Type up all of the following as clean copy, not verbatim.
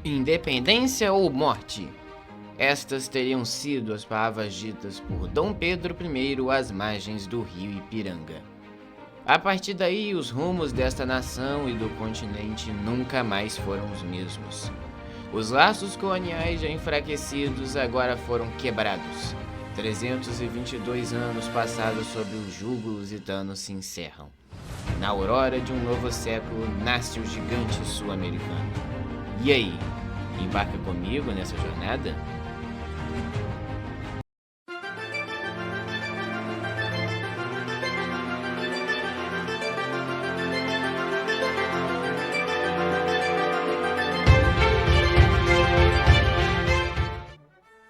Independência ou morte? Estas teriam sido as palavras ditas por Dom Pedro I às margens do rio Ipiranga. A partir daí, os rumos desta nação e do continente nunca mais foram os mesmos. Os laços coloniais já enfraquecidos agora foram quebrados. 322 anos passados sob o jugo lusitano se encerram. Na aurora de um novo século nasce o gigante sul-americano. E aí, embarca comigo nessa jornada?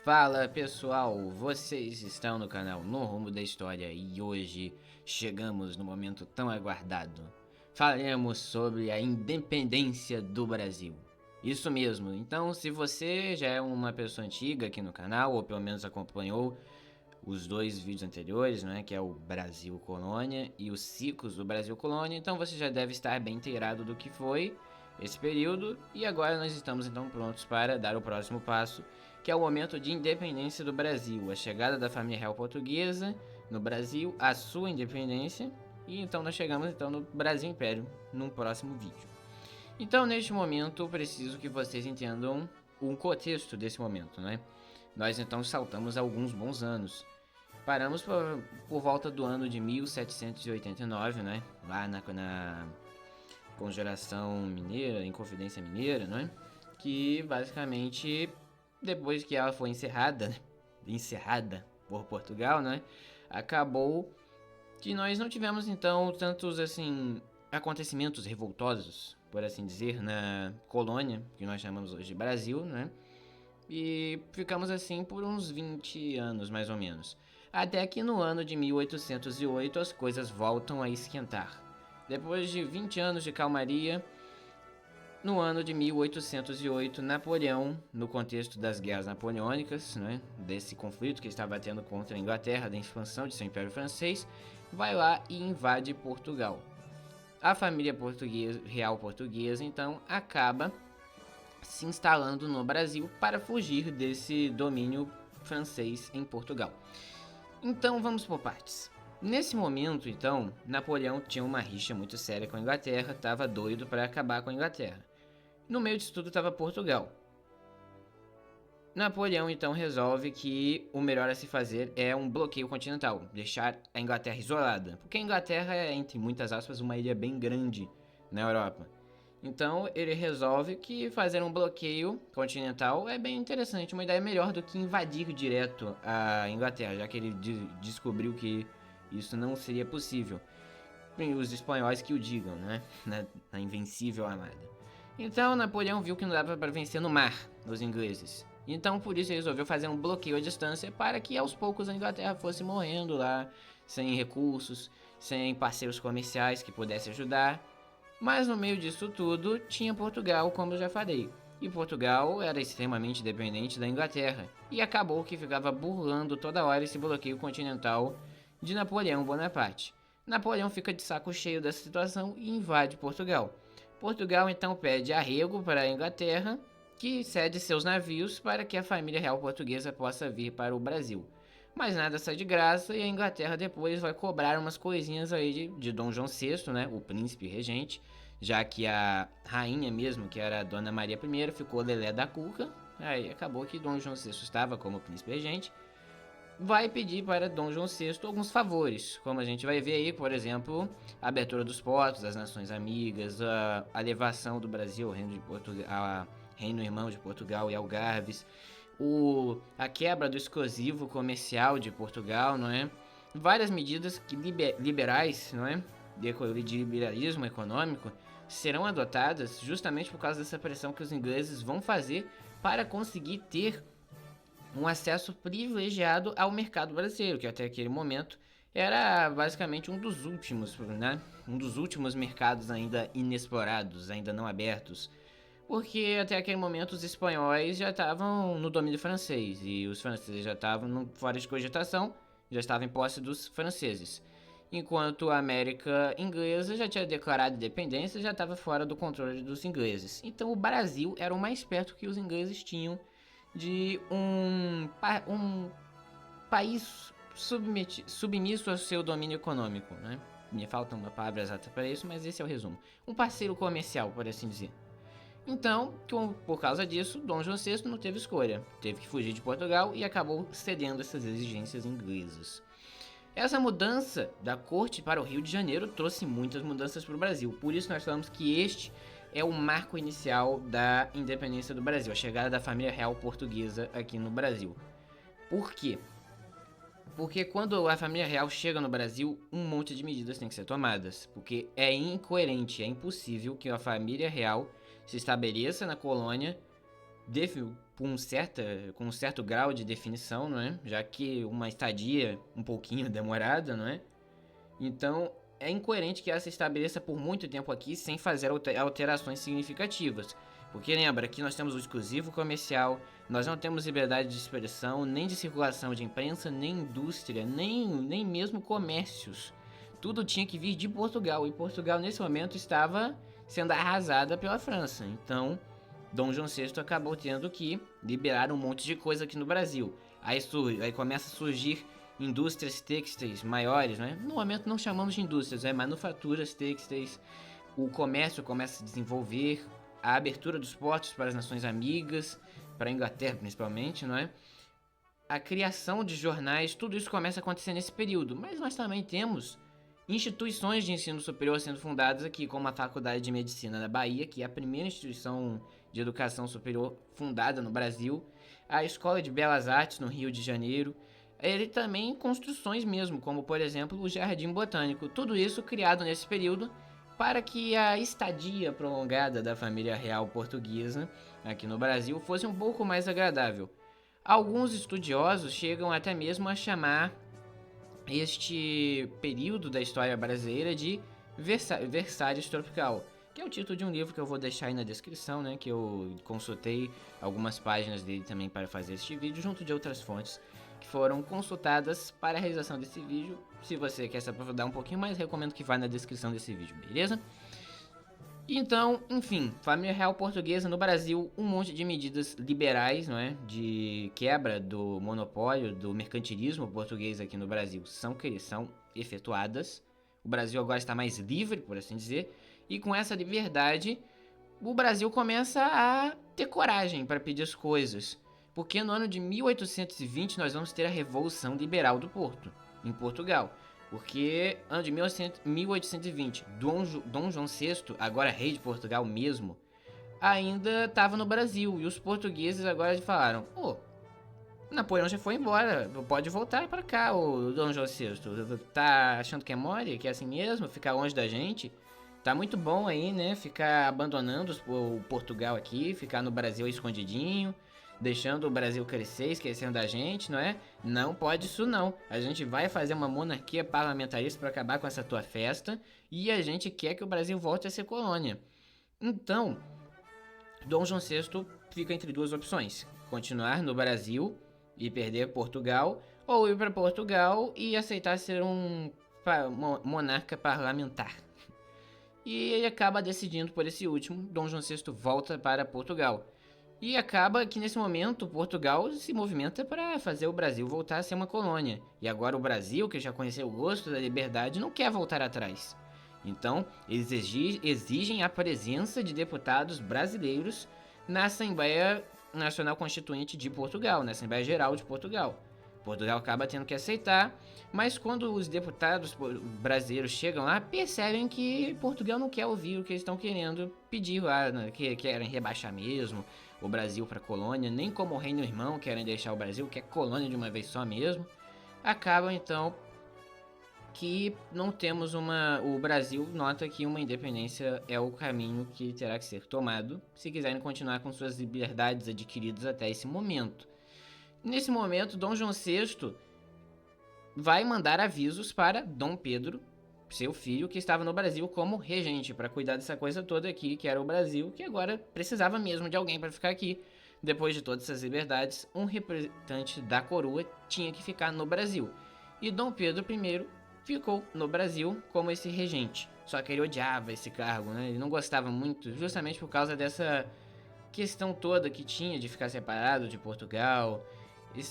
Fala pessoal, vocês estão no canal No Rumo da História e hoje chegamos no momento tão aguardado. Falaremos sobre a independência do Brasil. Isso mesmo, então se você já é uma pessoa antiga aqui no canal, ou pelo menos acompanhou os dois vídeos anteriores, né, que é o Brasil Colônia e os ciclos do Brasil Colônia, então você já deve estar bem inteirado do que foi esse período, e agora nós estamos então prontos para dar o próximo passo, que é o momento de independência do Brasil, a chegada da família real portuguesa no Brasil, a sua independência, e então nós chegamos então no Brasil Império, num próximo vídeo. Então neste momento eu preciso que vocês entendam o contexto desse momento, né? Nós então saltamos alguns bons anos. Paramos por volta do ano de 1789, né? Lá na Congelação Mineira, Inconfidência Mineira, né? Que basicamente, depois que ela foi encerrada por Portugal, né? Acabou que nós não tivemos então tantos assim acontecimentos revoltosos, por assim dizer, na colônia, que nós chamamos hoje de Brasil, né? E ficamos assim por uns 20 anos mais ou menos. Até que no ano de 1808 as coisas voltam a esquentar. Depois de 20 anos de calmaria, no ano de 1808, Napoleão, no contexto das guerras napoleônicas, né, desse conflito que estava tendo contra a Inglaterra, da expansão de seu Império Francês, vai lá e invade Portugal. A família real portuguesa, então, acaba se instalando no Brasil para fugir desse domínio francês em Portugal. Então vamos por partes. Nesse momento, então, Napoleão tinha uma rixa muito séria com a Inglaterra, estava doido para acabar com a Inglaterra. No meio disso tudo estava Portugal. Napoleão então resolve que o melhor a se fazer é um bloqueio continental, deixar a Inglaterra isolada, porque a Inglaterra é, entre muitas aspas, uma ilha bem grande na Europa. Então ele resolve que fazer um bloqueio continental é bem interessante, uma ideia melhor do que invadir direto a Inglaterra, já que ele descobriu que isso não seria possível. E os espanhóis que o digam, né? Na invencível armada. Então Napoleão viu que não dava para vencer no mar os ingleses. Então por isso ele resolveu fazer um bloqueio à distância para que aos poucos a Inglaterra fosse morrendo lá, sem recursos, sem parceiros comerciais que pudessem ajudar. Mas no meio disso tudo, tinha Portugal, como eu já falei. E Portugal era extremamente dependente da Inglaterra, e acabou que ficava burlando toda hora esse bloqueio continental de Napoleão Bonaparte. Napoleão fica de saco cheio dessa situação e invade Portugal. Portugal então pede arrego para a Inglaterra, que cede seus navios para que a família real portuguesa possa vir para o Brasil. Mas nada sai de graça e a Inglaterra depois vai cobrar umas coisinhas aí de Dom João VI, né, o príncipe regente, já que a rainha mesmo, que era a Dona Maria I, ficou lelé da cuca. Aí acabou que Dom João VI estava como príncipe regente. Vai pedir para Dom João VI alguns favores, como a gente vai ver aí, por exemplo, a abertura dos portos das nações amigas, a elevação do Brasil ao Reino de Portugal, Reino Irmão de Portugal e Algarves, a quebra do exclusivo comercial de Portugal, não é? Várias medidas que liberais, não é? De liberalismo econômico serão adotadas justamente por causa dessa pressão que os ingleses vão fazer para conseguir ter um acesso privilegiado ao mercado brasileiro, que até aquele momento era basicamente um dos últimos, né? Um dos últimos mercados ainda inexplorados, ainda não abertos, porque até aquele momento os espanhóis já estavam no domínio francês e os franceses já estavam fora de cogitação, já estavam em posse dos franceses. enquanto a América Inglesa já tinha declarado independência e já estava fora do controle dos ingleses. Então o Brasil era o mais perto que os ingleses tinham de um país submisso ao seu domínio econômico, né? Me falta uma palavra exata para isso, mas esse é o resumo. Um parceiro comercial, por assim dizer. Então, por causa disso, Dom João VI não teve escolha. Teve que fugir de Portugal e acabou cedendo essas exigências inglesas. Essa mudança da corte para o Rio de Janeiro trouxe muitas mudanças para o Brasil. Por isso nós falamos que este é o marco inicial da independência do Brasil, a chegada da família real portuguesa aqui no Brasil. Por quê? Porque quando a família real chega no Brasil, um monte de medidas tem que ser tomadas. Porque é incoerente, é impossível que a família real se estabeleça na colônia com um certo grau de definição, não é? Já que uma estadia um pouquinho demorada, não é? Então, é incoerente que ela se estabeleça por muito tempo aqui sem fazer alterações significativas. Porque lembra que nós temos o exclusivo comercial, nós não temos liberdade de expressão, nem de circulação de imprensa, nem indústria, nem mesmo comércios. Tudo tinha que vir de Portugal, e Portugal nesse momento estava sendo arrasada pela França. Então, Dom João VI acabou tendo que liberar um monte de coisa aqui no Brasil. Aí começa a surgir indústrias têxteis maiores, né? No momento não chamamos de indústrias, é manufaturas têxteis. O comércio começa a se desenvolver, a abertura dos portos para as nações amigas, para a Inglaterra principalmente, não é? A criação de jornais, tudo isso começa a acontecer nesse período. Mas nós também temos instituições de ensino superior sendo fundadas aqui, como a Faculdade de Medicina da Bahia, que é a primeira instituição de educação superior fundada no Brasil, a Escola de Belas Artes no Rio de Janeiro, ele também construções mesmo, como por exemplo o Jardim Botânico, tudo isso criado nesse período para que a estadia prolongada da família real portuguesa aqui no Brasil fosse um pouco mais agradável. Alguns estudiosos chegam até mesmo a chamar este período da história brasileira de Versalhes Tropical, que é o título de um livro que eu vou deixar aí na descrição, né, que eu consultei algumas páginas dele também para fazer este vídeo, junto de outras fontes que foram consultadas para a realização desse vídeo. Se você quer se aprofundar um pouquinho mais, recomendo que vá na descrição desse vídeo, beleza? Então, enfim, família real portuguesa no Brasil, um monte de medidas liberais, não é? De quebra do monopólio, do mercantilismo português aqui no Brasil são efetuadas. O Brasil agora está mais livre, por assim dizer, e com essa liberdade, o Brasil começa a ter coragem para pedir as coisas. Porque no ano de 1820 nós vamos ter a Revolução Liberal do Porto, em Portugal. Porque ano de 1820, Dom João VI, agora rei de Portugal mesmo, ainda estava no Brasil. E os portugueses agora falaram: "Pô, Napoleão já foi embora, pode voltar para cá, o Dom João VI. Tá achando que é mole, que é assim mesmo, ficar longe da gente? Tá muito bom aí, né? Ficar abandonando o Portugal aqui, ficar no Brasil escondidinho, deixando o Brasil crescer, esquecendo da gente, não é? Não pode isso não. A gente vai fazer uma monarquia parlamentarista para acabar com essa tua festa e a gente quer que o Brasil volte a ser colônia." Então, Dom João VI fica entre duas opções: continuar no Brasil e perder Portugal, ou ir para Portugal e aceitar ser um monarca parlamentar. E ele acaba decidindo por esse último. Dom João VI volta para Portugal. E acaba que nesse momento Portugal se movimenta para fazer o Brasil voltar a ser uma colônia. E agora o Brasil, que já conheceu o gosto da liberdade, não quer voltar atrás. Então, eles exigem a presença de deputados brasileiros na Assembleia Nacional Constituinte de Portugal, na Assembleia Geral de Portugal. Portugal acaba tendo que aceitar, mas quando os deputados brasileiros chegam lá, percebem que Portugal não quer ouvir o que eles estão querendo pedir lá, né? Que querem rebaixar mesmo o Brasil para colônia, nem como o reino irmão querem deixar o Brasil, que é colônia de uma vez só mesmo. Acaba então que não temos o Brasil nota que uma independência é o caminho que terá que ser tomado se quiserem continuar com suas liberdades adquiridas até esse momento. Nesse momento, Dom João VI vai mandar avisos para Dom Pedro, seu filho, que estava no Brasil como regente, para cuidar dessa coisa toda aqui, que era o Brasil, que agora precisava mesmo de alguém para ficar aqui. Depois de todas essas liberdades, um representante da coroa tinha que ficar no Brasil. E Dom Pedro I ficou no Brasil como esse regente. Só que ele odiava esse cargo, né? Ele não gostava muito, justamente por causa dessa questão toda que tinha de ficar separado de Portugal,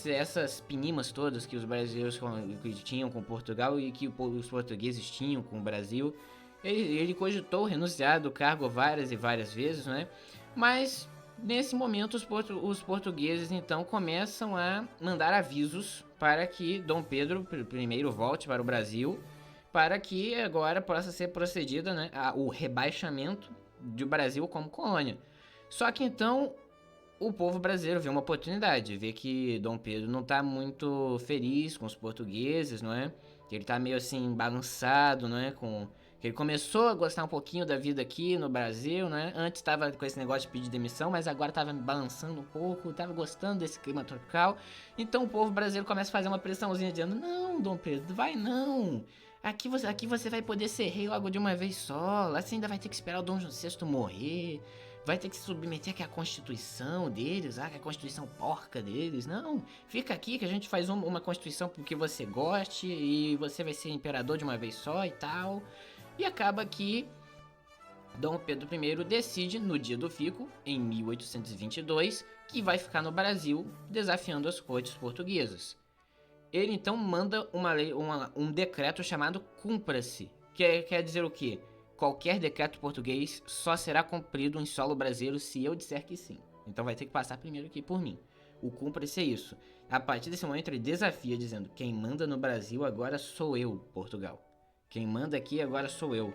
essas pinimas todas que os brasileiros que tinham com Portugal e que os portugueses tinham com o Brasil. Ele cogitou renunciar do cargo várias e várias vezes, né? Mas nesse momento os portugueses então começam a mandar avisos para que Dom Pedro I volte para o Brasil, para que agora possa ser procedido, né, o rebaixamento do Brasil como colônia. Só que então o povo brasileiro vê uma oportunidade, vê que Dom Pedro não tá muito feliz com os portugueses, não é? Que ele tá meio assim balançado, não é? Que ele começou a gostar um pouquinho da vida aqui no Brasil, né? Antes tava com esse negócio de pedir demissão, mas agora tava me balançando um pouco, tava gostando desse clima tropical. Então o povo brasileiro começa a fazer uma pressãozinha dizendo: "Não, Dom Pedro, vai não. Aqui você vai poder ser rei logo de uma vez só. Lá você ainda vai ter que esperar o Dom João VI morrer. Vai ter que se submeter aqui à Constituição deles, que é a Constituição porca deles. Não, fica aqui que a gente faz uma Constituição porque você goste e você vai ser imperador de uma vez só e tal." E acaba que Dom Pedro I decide, no dia do fico, em 1822, que vai ficar no Brasil desafiando as cortes portuguesas. Ele então manda um decreto chamado Cumpra-se, que quer dizer o quê? Qualquer decreto português só será cumprido em solo brasileiro se eu disser que sim. Então vai ter que passar primeiro aqui por mim. O Cumpra-se é isso. A partir desse momento ele desafia dizendo: quem manda no Brasil agora sou eu, Portugal. Quem manda aqui agora sou eu.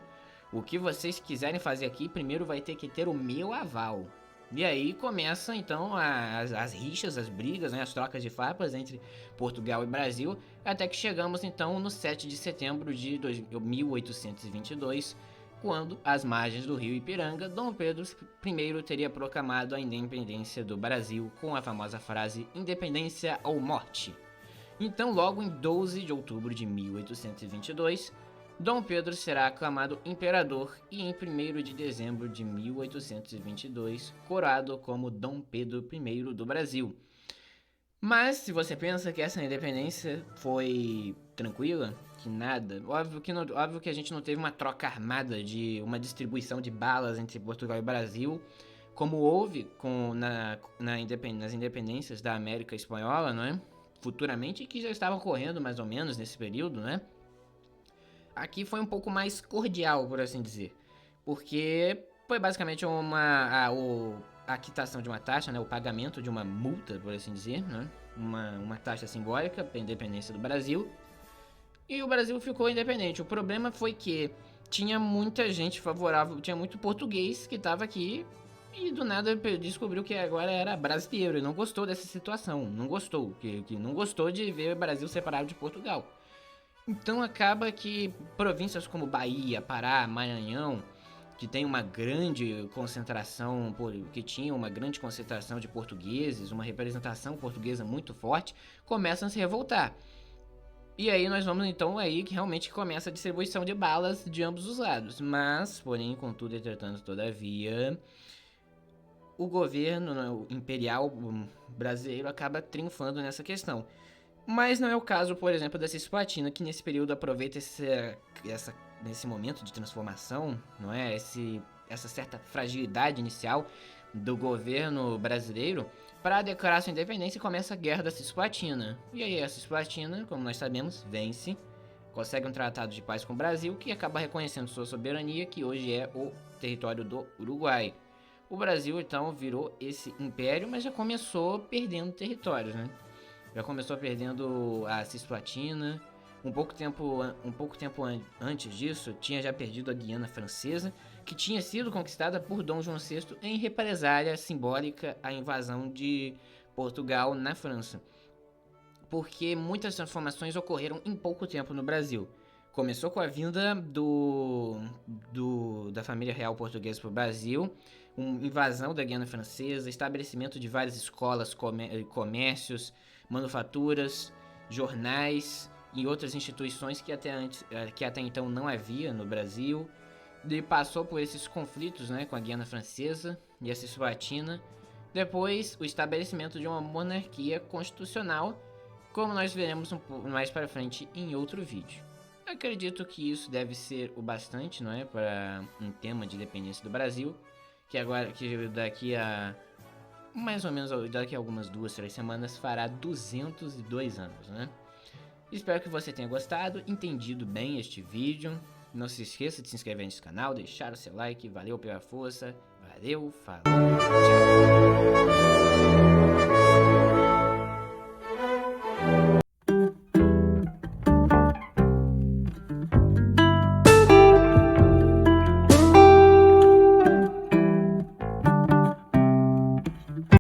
O que vocês quiserem fazer aqui primeiro vai ter que ter o meu aval. E aí começam então as rixas, as brigas, né, as trocas de farpas entre Portugal e Brasil, até que chegamos então no 7 de setembro de 1822, quando, às margens do rio Ipiranga, Dom Pedro I teria proclamado a independência do Brasil com a famosa frase "Independência ou morte". Então, logo em 12 de outubro de 1822, Dom Pedro será aclamado imperador e em 1º de dezembro de 1822, coroado como Dom Pedro I do Brasil. Mas se você pensa que essa independência foi tranquila, que nada, óbvio que a gente não teve uma troca armada de uma distribuição de balas entre Portugal e Brasil, como houve nas independências da América Espanhola, não é? Futuramente, que já estava ocorrendo mais ou menos nesse período, né? Aqui foi um pouco mais cordial, por assim dizer, porque foi basicamente a quitação de uma taxa, né, o pagamento de uma multa, por assim dizer, né, uma taxa simbólica para a independência do Brasil, e o Brasil ficou independente. O problema foi que tinha muita gente favorável, tinha muito português que estava aqui e do nada descobriu que agora era brasileiro e não gostou dessa situação, não gostou, que não gostou de ver o Brasil separado de Portugal. Então acaba que províncias como Bahia, Pará, Maranhão, que tem uma grande concentração, que tinha uma grande concentração de portugueses, uma representação portuguesa muito forte, começam a se revoltar. E aí nós vamos então aí que realmente começa a distribuição de balas de ambos os lados. Mas, porém, contudo, entretanto, todavia, o governo, né, o imperial brasileiro acaba triunfando nessa questão. Mas não é o caso, por exemplo, da Cisplatina, que nesse período aproveita nesse momento de transformação, não é? Essa certa fragilidade inicial do governo brasileiro para declarar sua independência e começa a Guerra da Cisplatina. E aí a Cisplatina, como nós sabemos, vence, consegue um tratado de paz com o Brasil, que acaba reconhecendo sua soberania, que hoje é o território do Uruguai. O Brasil, então, virou esse império, mas já começou perdendo territórios, né? Já começou perdendo a Cisplatina. Um pouco tempo antes disso, tinha já perdido a Guiana Francesa, que tinha sido conquistada por Dom João VI em represália simbólica à invasão de Portugal na França. Porque muitas transformações ocorreram em pouco tempo no Brasil. Começou com a vinda da família real portuguesa para o Brasil, invasão da Guiana Francesa, estabelecimento de várias escolas, comércios, manufaturas, jornais e outras instituições que até então não havia no Brasil. E passou por esses conflitos, né, com a Guiana Francesa e a Cisplatina. Depois, o estabelecimento de uma monarquia constitucional, como nós veremos um pouco mais para frente em outro vídeo. Acredito que isso deve ser o bastante, não é, para um tema de independência do Brasil, que daqui a mais ou menos daqui a algumas 2, 3 semanas fará 202 anos, né? Espero que você tenha gostado, entendido bem este vídeo. Não se esqueça de se inscrever nesse canal, deixar o seu like, valeu pela força, valeu, falou, tchau!